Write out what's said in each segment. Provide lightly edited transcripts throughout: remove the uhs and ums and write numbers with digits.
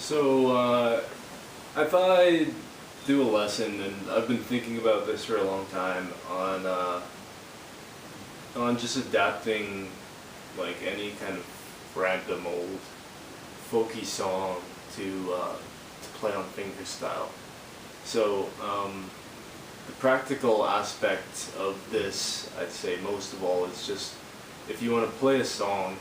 So I thought I'd do a lesson, and I've been thinking about this for a long time on just adapting like any kind of random old folky song to play on fingerstyle. So the practical aspect of this, I'd say most of all, is just if you want to play a song,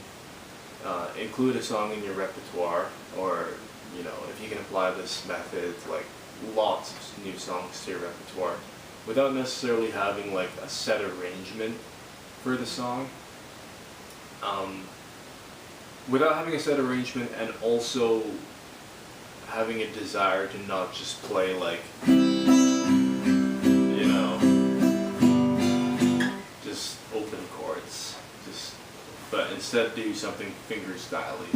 include a song in your repertoire, or you know, if you can apply this method to like lots of new songs to your repertoire without necessarily having like a set arrangement for the song. Without having a set arrangement, and also having a desire to not just play like, you know, just open chords, but instead do something fingerstyle-y.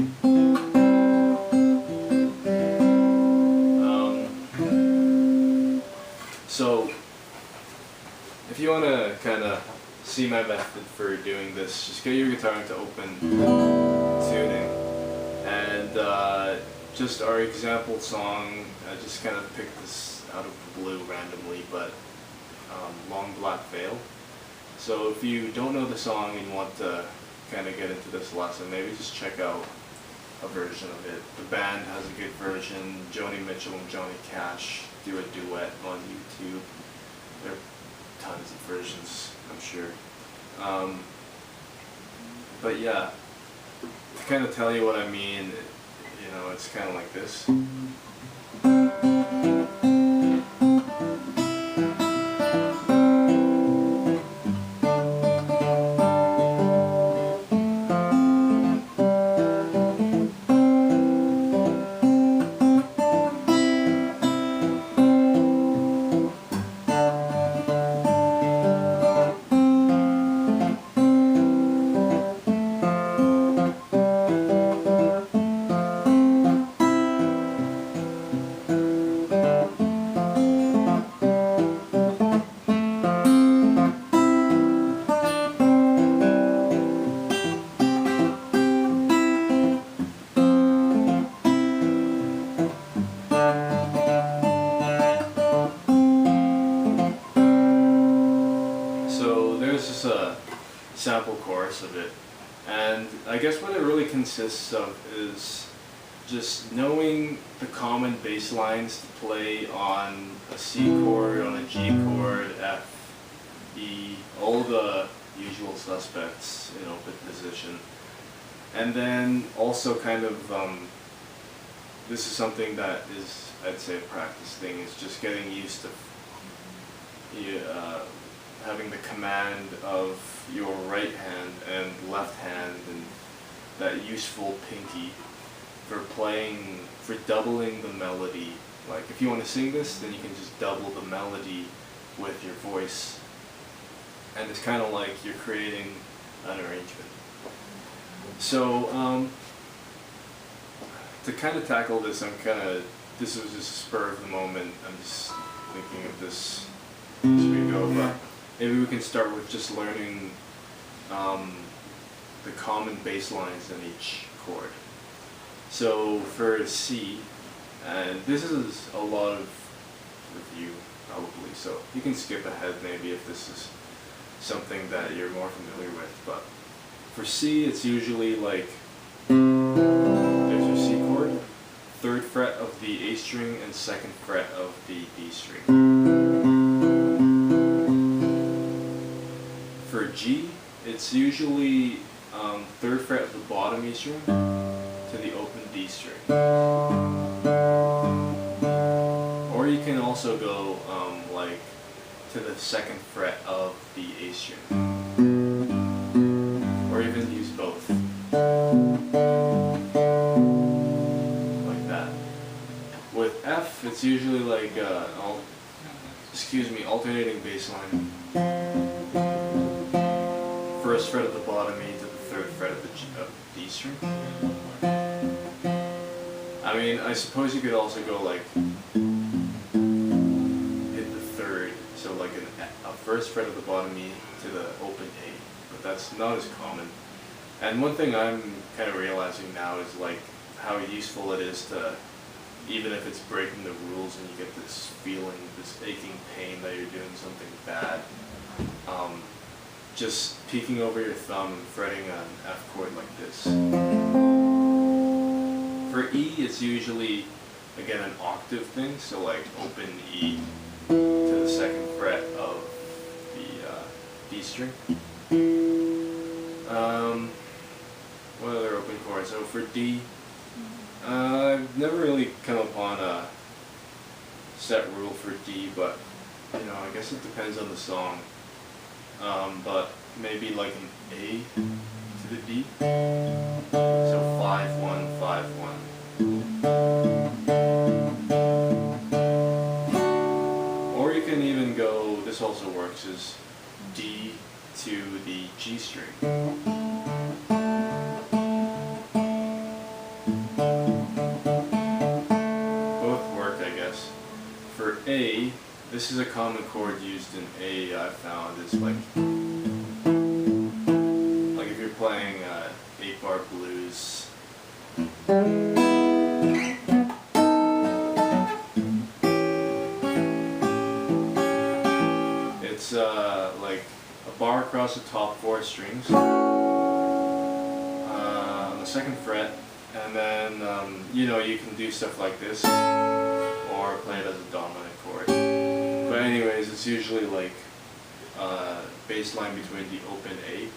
So if you want to kind of see my method for doing this, just get your guitar into open tuning, and just our example song, I just kind of picked this out of the blue randomly, but Long Black Veil. So if you don't know the song and want to kind of get into this lesson, maybe just check out a version of it. The band has a good version. Joni Mitchell and Johnny Cash do a duet on YouTube. There are tons of versions, I'm sure. But yeah, to kind of tell you what I mean, you know, it's kind of like this. Sample chorus of it, and I guess what it really consists of is just knowing the common bass lines to play on a C chord, on a G chord, F, E, all the usual suspects in open position. And then also kind of, this is something that is, I'd say, a practice thing, is just getting used to having the command of your right hand and left hand and that useful pinky for playing, for doubling the melody. Like if you want to sing this, then you can just double the melody with your voice, and it's kind of like you're creating an arrangement. So to kind of tackle this, this was just a spur of the moment. I'm just thinking of this as we go, but maybe we can start with just learning the common bass lines in each chord. So for C, and this is a lot of review probably, so you can skip ahead maybe if this is something that you're more familiar with, but for C it's usually like, there's your C chord, 3rd fret of the A string and 2nd fret of the D string. For G, it's usually 3rd fret of the bottom E string to the open D string. Or you can also go like to the 2nd fret of the A string. Or even use both. Like that. With F, it's usually like alternating bass line. 1st fret of the bottom E to the 3rd fret of the D string. I mean, I suppose you could also go like hit the 3rd, so like a 1st fret of the bottom E to the open A, but that's not as common. And one thing I'm kind of realizing now is like how useful it is to even if it's breaking the rules and you get this feeling, this aching pain that you're doing something bad, just peeking over your thumb and fretting an F chord like this. For E, it's usually, again, an octave thing, so like open E to the second fret of the D string. What other open chords? So for D, I've never really come upon a set rule for D, but you know, I guess it depends on the song. But maybe like an A to the D. So 5-1, 5-1. Or you can even go, this also works, is D to the G string. Both work, I guess. For A, this is a common chord used in A, I've found, is like if you're playing 8-bar blues. It's like a bar across the top 4 strings on the 2nd fret, and then you know, you can do stuff like this or play it as a dominant chord. But anyways, it's usually like bass line between the open A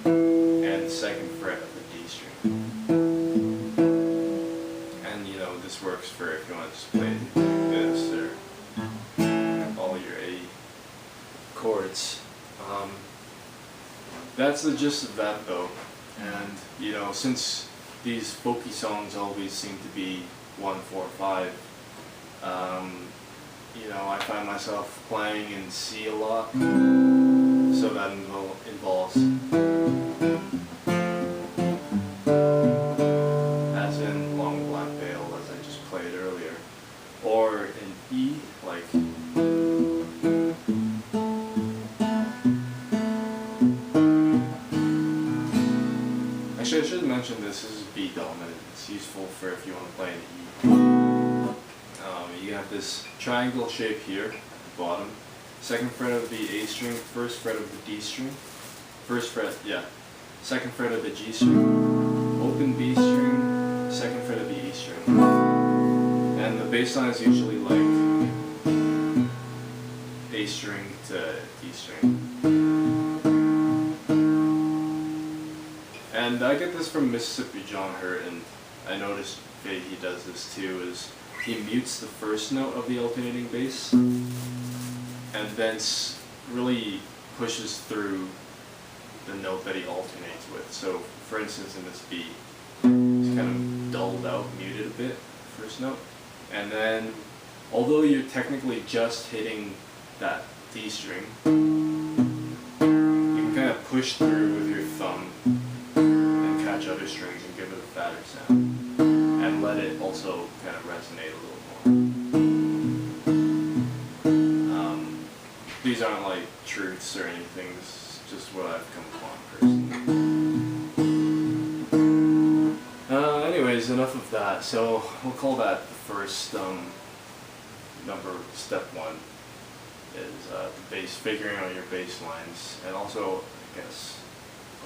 and the 2nd fret of the D string. And you know, this works for if you want to just play it like this or all your A chords. That's the gist of that though. And you know, since these folky songs always seem to be 1-4-5, you know, I find myself playing in C a lot, so that involves, as in Long Black Veil, as I just played earlier, or in E, like, actually I should mention this is B dominant. It's useful for if you want to play in E. You have this triangle shape here at the bottom, 2nd fret of the A string, 1st fret of the D string, 1st fret, yeah, 2nd fret of the G string, open B string, 2nd fret of the E string. And the bass line is usually like A string to D string. And I get this from Mississippi John Hurt, and I noticed Fahey does this too, is he mutes the first note of the alternating bass and then really pushes through the note that he alternates with. So for instance, in this B, he's kind of dulled out, muted a bit, first note. And then, although you're technically just hitting that D string, you can kind of push through with your thumb and catch other strings and give it a fatter sound. And let it also kind of resonate a little more. These aren't like truths or anything, this is just what I've come upon personally. Anyways, enough of that. So we'll call that the first step 1 is the bass, figuring out your bass lines, and also, I guess,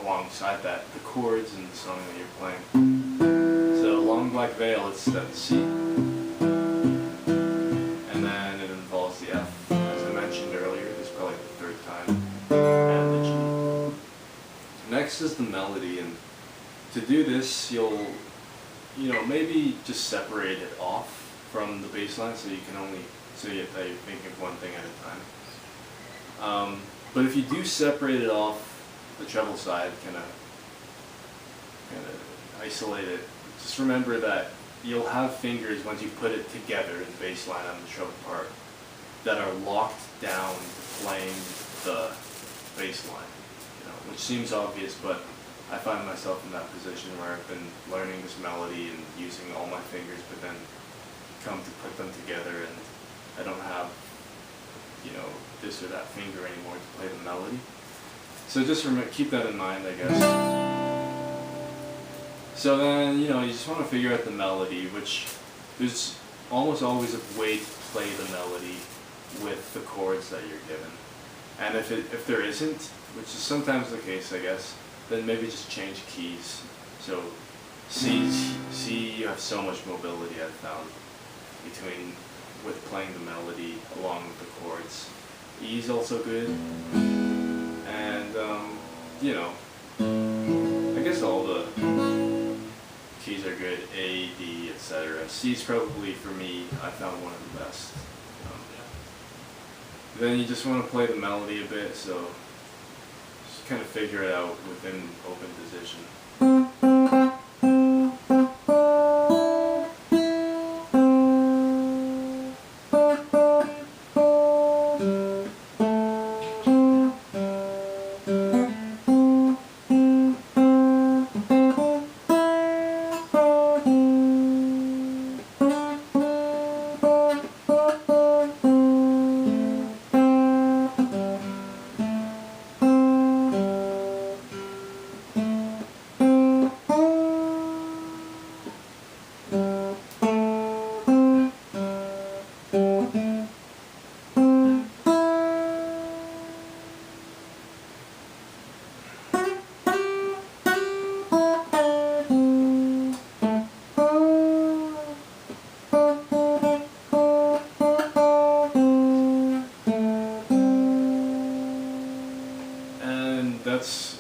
alongside that, the chords in the song that you're playing. So Long Black Veil, it's step C, and then it involves the F, as I mentioned earlier. This is probably the 3rd time, and the G. Next is the melody, and to do this, you'll, you know, maybe just separate it off from the bass line, so you can only, so that you're thinking of one thing at a time. But if you do separate it off the treble side, kind of isolate it, just remember that you'll have fingers once you put it together in the bass line on the treble part that are locked down playing the bass line, you know, which seems obvious, but I find myself in that position where I've been learning this melody and using all my fingers, but then come to put them together and I don't have, you know, this or that finger anymore to play the melody. So just keep that in mind, I guess. So then, you know, you just want to figure out the melody, which there's almost always a way to play the melody with the chords that you're given. And if there isn't, which is sometimes the case, I guess, then maybe just change keys. So C, you have so much mobility, I've found, with playing the melody along with the chords. E is also good, and you know, I guess all the keys are good, A, D, etc. C is probably, for me, I found one of the best. Then you just want to play the melody a bit, so just kind of figure it out within open position.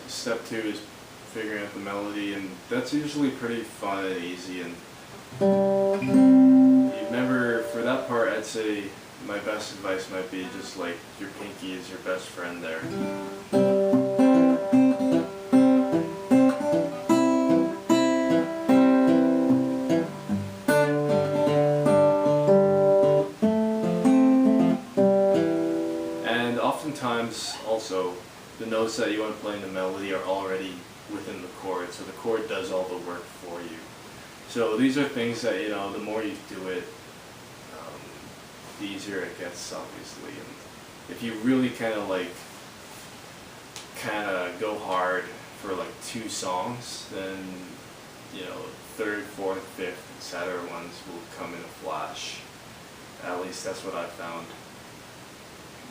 Step 2 is figuring out the melody, and that's usually pretty fun and easy. And remember, for that part, I'd say my best advice might be just like your pinky is your best friend there. And oftentimes, also, the notes that you want to play in the melody are already within the chord, so the chord does all the work for you. So these are things that, you know, the more you do it, the easier it gets, obviously. And if you really kind of go hard for like 2 songs, then, you know, 3rd, 4th, 5th, etc. ones will come in a flash. At least that's what I found.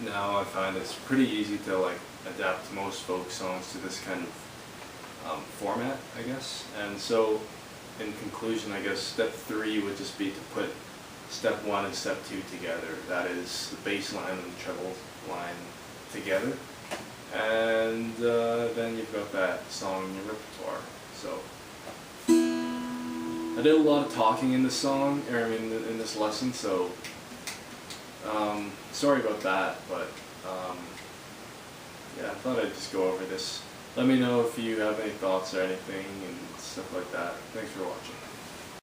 Now I find it's pretty easy to like adapt most folk songs to this kind of format, I guess. And so, in conclusion, I guess step 3 would just be to put step 1 and step 2 together. That is the bass line and the treble line together, and then you've got that song in your repertoire. So I did a lot of talking in this song, or I mean in this lesson. So sorry about that, but yeah, I thought I'd just go over this. Let me know if you have any thoughts or anything and stuff like that. Thanks for watching.